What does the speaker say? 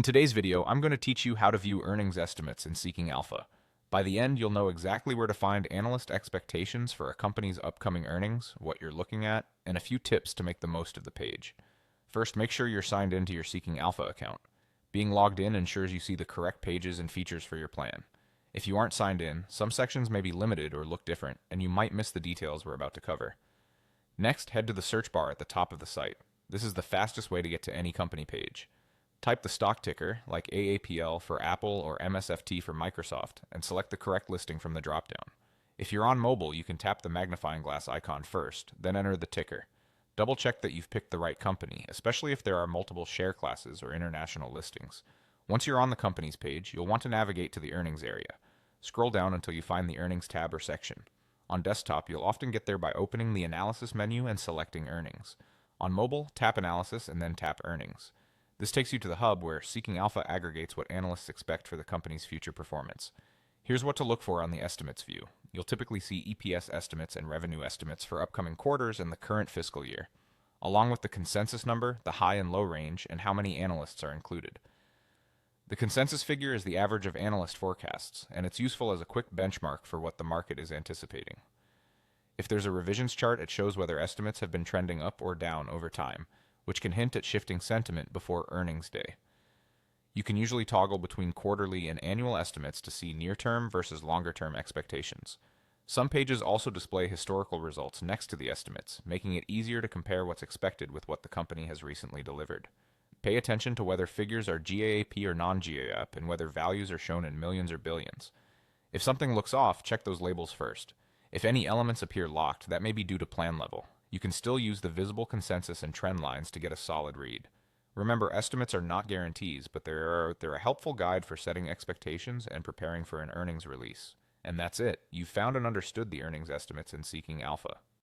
In today's video, I'm going to teach you how to view earnings estimates in Seeking Alpha. By the end, you'll know exactly where to find analyst expectations for a company's upcoming earnings, what you're looking at, and a few tips to make the most of the page. First, make sure you're signed into your Seeking Alpha account. Being logged in ensures you see the correct pages and features for your plan. If you aren't signed in, some sections may be limited or look different, and you might miss the details we're about to cover. Next, head to the search bar at the top of the site. This is the fastest way to get to any company page. Type the stock ticker, like AAPL for Apple or MSFT for Microsoft, and select the correct listing from the dropdown. If you're on mobile, you can tap the magnifying glass icon first, then enter the ticker. Double check that you've picked the right company, especially if there are multiple share classes or international listings. Once you're on the company's page, you'll want to navigate to the earnings area. Scroll down until you find the earnings tab or section. On desktop, you'll often get there by opening the analysis menu and selecting earnings. On mobile, tap analysis and then tap earnings. This takes you to the hub where Seeking Alpha aggregates what analysts expect for the company's future performance. Here's what to look for on the estimates view. You'll typically see EPS estimates and revenue estimates for upcoming quarters and the current fiscal year, along with the consensus number, the high and low range, and how many analysts are included. The consensus figure is the average of analyst forecasts, and it's useful as a quick benchmark for what the market is anticipating. If there's a revisions chart, it shows whether estimates have been trending up or down over time, which can hint at shifting sentiment before earnings day. You can usually toggle between quarterly and annual estimates to see near-term versus longer-term expectations. Some pages also display historical results next to the estimates, making it easier to compare what's expected with what the company has recently delivered. Pay attention to whether figures are GAAP or non-GAAP and whether values are shown in millions or billions. If something looks off, check those labels first. If any elements appear locked, that may be due to plan level. You can still use the visible consensus and trend lines to get a solid read. Remember, estimates are not guarantees, but they're a helpful guide for setting expectations and preparing for an earnings release. And that's it. You've found and understood the earnings estimates in Seeking Alpha.